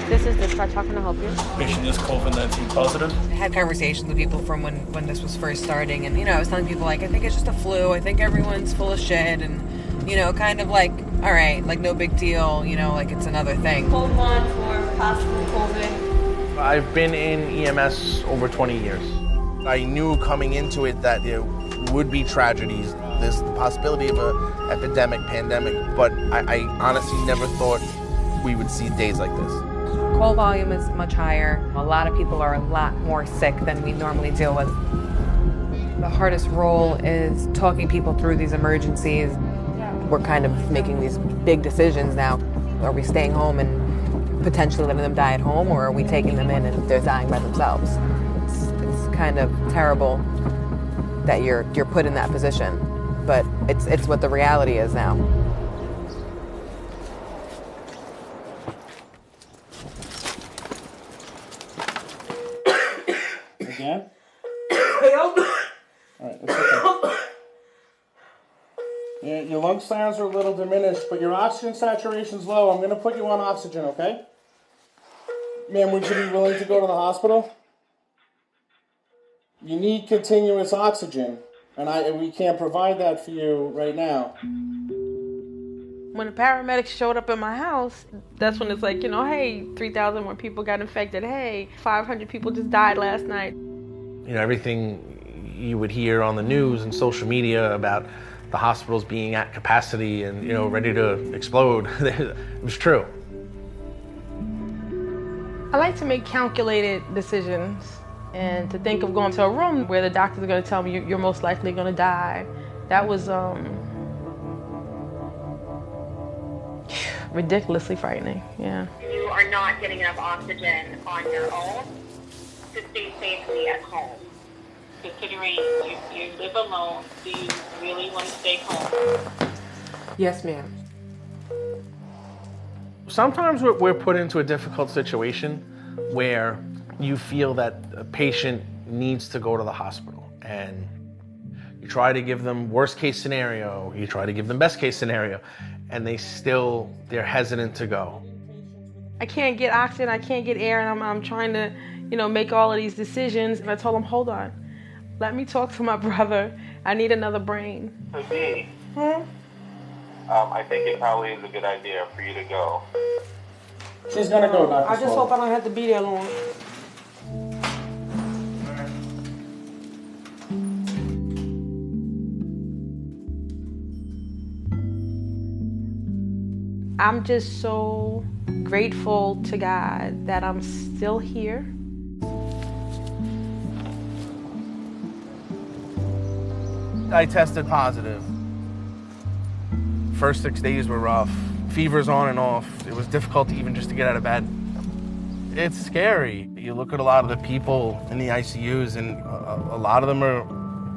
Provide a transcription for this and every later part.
This is dispatch. How can I help you? Patient is COVID-19 positive. I had conversations with people from when this was first starting, and I was telling people, like, I think it's just a flu. I think everyone's full of shit, and kind of like, all right, like, no big deal. Like, it's another thing. Hold on for possible COVID. I've been in EMS over 20 years. I knew coming into it that there would be tragedies. There's the possibility of an epidemic, pandemic, but I honestly never thought we would see days like this. Call volume is much higher. A lot of people are a lot more sick than we normally deal with. The hardest role is talking people through these emergencies. We're kind of making these big decisions now. Are we staying home and potentially letting them die at home, or are we taking them in and they're dying by themselves? It's kind of terrible that you're put in that position, but it's what the reality is now. Again? All right, that's okay. Yeah, your lung sounds are a little diminished, but your oxygen saturation's low. I'm going to put you on oxygen, okay? Ma'am, would you be willing to go to the hospital? You need continuous oxygen, and we can't provide that for you right now. When the paramedics showed up at my house, that's when it's like, hey, 3,000 more people got infected. Hey, 500 people just died last night. Everything you would hear on the news and social media about the hospitals being at capacity and, ready to explode, it was true. I like to make calculated decisions and to think of going to a room where the doctors are going to tell me you're most likely going to die. That was ridiculously frightening, yeah. You are not getting enough oxygen on your own to stay safely at home. Considering you live alone, do you really want to stay home? Yes, ma'am. Sometimes we're put into a difficult situation where you feel that a patient needs to go to the hospital, and you try to give them worst case scenario, you try to give them best case scenario, and they're hesitant to go. I can't get oxygen, I can't get air, and I'm trying to, make all of these decisions. And I told him, hold on, let me talk to my brother. I need another brain. To me, I think it probably is a good idea for you to go. She's gonna go, Dr. I just hope I don't have to be there long. I'm just so grateful to God that I'm still here. I tested positive. First 6 days were rough. Fevers on and off. It was difficult even just to get out of bed. It's scary. You look at a lot of the people in the ICUs, and a lot of them are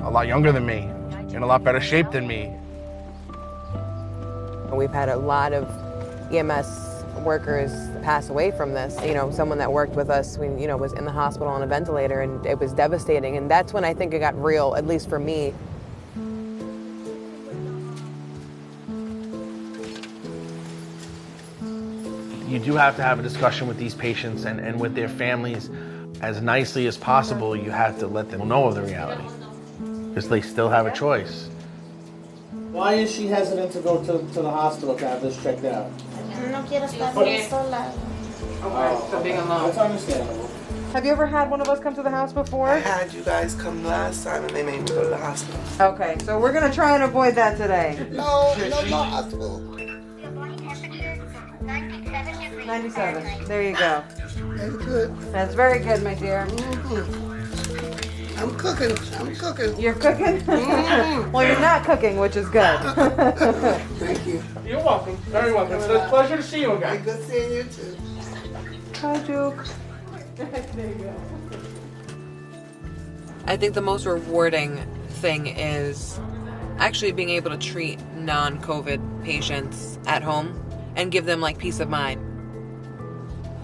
a lot younger than me, in a lot better shape than me. We've had a lot of EMS workers pass away from this. Someone that worked with us, was in the hospital on a ventilator, and it was devastating. And that's when I think it got real, at least for me. You do have to have a discussion with these patients and with their families as nicely as possible. You have to let them know of the reality, because they still have a choice. Why is she hesitant to go to the hospital to have this checked out? No quiero estar bien sola. So being alone. That's understandable. Have you ever had one of us come to the house before? I had you guys come last time and they made me go to the hospital. Okay, so we're gonna try and avoid that today. No hospital. 97. There you go. That's good. That's very good, my dear. Mm-hmm. I'm cooking. You're cooking? Mm-hmm. Well, you're not cooking, which is good. Thank you. You're welcome. Very welcome. It's a pleasure to see you again. Good seeing you too. Hi, Juke. There you go. I think the most rewarding thing is actually being able to treat non-COVID patients at home and give them peace of mind.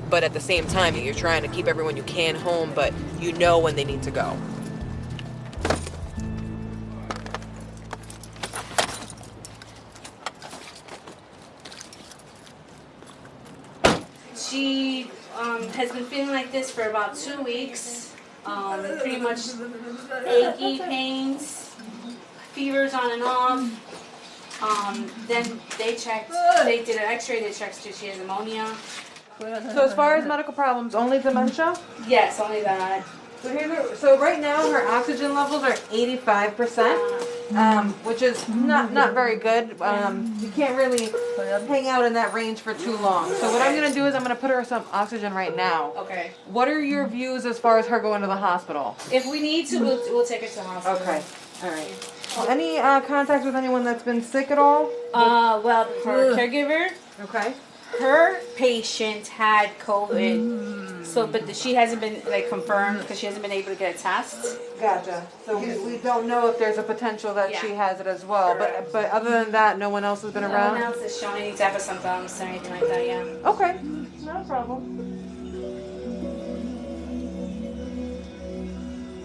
But at the same time, you're trying to keep everyone you can home, but you know when they need to go. She has been feeling like this for about 2 weeks. Pretty much achy pains, fevers on and off. Then they did an x-ray, they checked she has pneumonia. So as far as medical problems, only dementia? Yes, only that. So right now her oxygen levels are 85%, which is not very good. You can't really hang out in that range for too long. So what I'm going to do is I'm going to put her some oxygen right now. Okay. What are your views as far as her going to the hospital? If we need to, we'll take her to the hospital. Okay. All right. Any contact with anyone that's been sick at all? Well, her caregiver. Okay. Her patient had COVID. So, but she hasn't been confirmed because she hasn't been able to get a test. Gotcha. So we don't know if there's a potential that she has it as well. But other than that, no one else has been around? No one else has shown any type of symptoms or anything like that, yeah. Okay. No problem.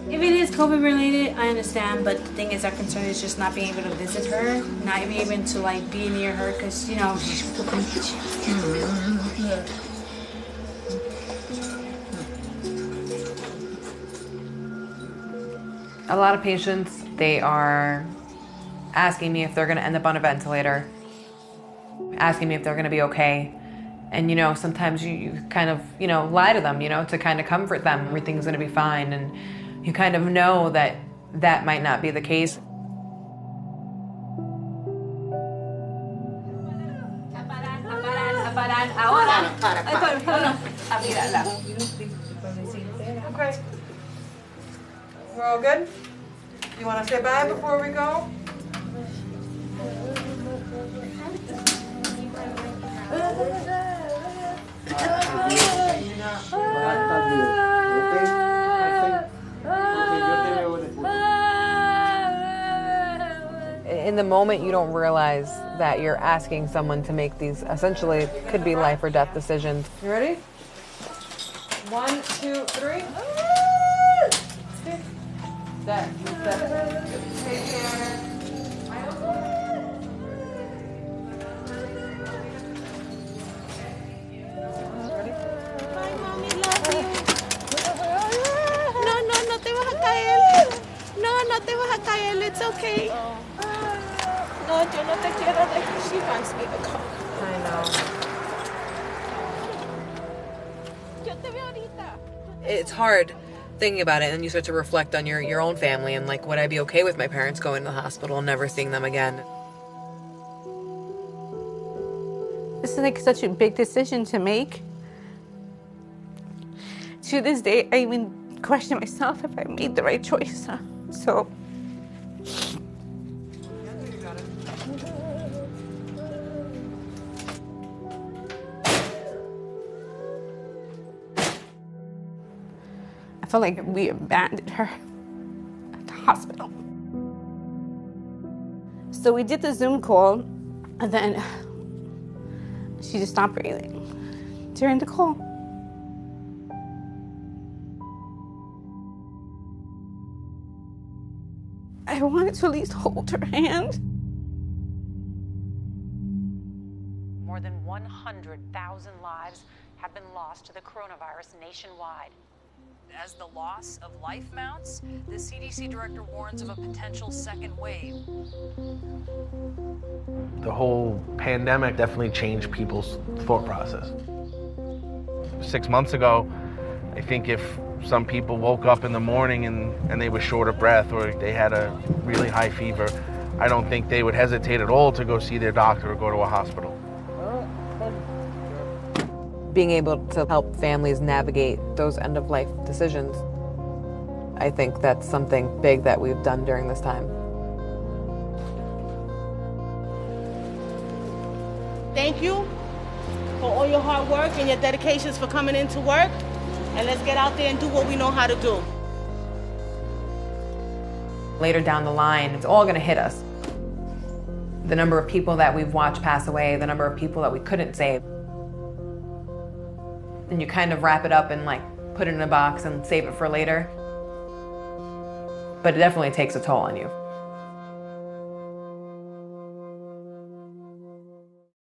If it is COVID related, I understand, but the thing is, our concern is just not being able to visit her, not being able to be near her, because A lot of patients, they are asking me if they're going to end up on a ventilator, asking me if they're going to be okay. And, sometimes you kind of, lie to them, to kind of comfort them. Everything's going to be fine. And you kind of know that that might not be the case. Okay. We're all good? You want to say bye before we go? In the moment, you don't realize that you're asking someone to make these, essentially, could be life or death decisions. You ready? 1, 2, 3. That. Take care. No te vas a caer. No te vas a caer. It's okay. No, yo no te quiero dejar. She wants me to go. I know. Yo te veo ahorita. It's hard thinking about it, and you start to reflect on your own family and would I be okay with my parents going to the hospital and never seeing them again? This is such a big decision to make. To this day, I even question myself if I made the right choice. So. I felt like we abandoned her at the hospital. So we did the Zoom call, and then she just stopped breathing during the call. I wanted to at least hold her hand. More than 100,000 lives have been lost to the coronavirus nationwide. As the loss of life mounts, the CDC director warns of a potential second wave. The whole pandemic definitely changed people's thought process. 6 months ago, I think if some people woke up in the morning and they were short of breath or they had a really high fever, I don't think they would hesitate at all to go see their doctor or go to a hospital. Being able to help families navigate those end-of-life decisions, I think that's something big that we've done during this time. Thank you for all your hard work and your dedications for coming into work. And let's get out there and do what we know how to do. Later down the line, it's all going to hit us. The number of people that we've watched pass away, the number of people that we couldn't save. And you kind of wrap it up and put it in a box and save it for later. But it definitely takes a toll on you.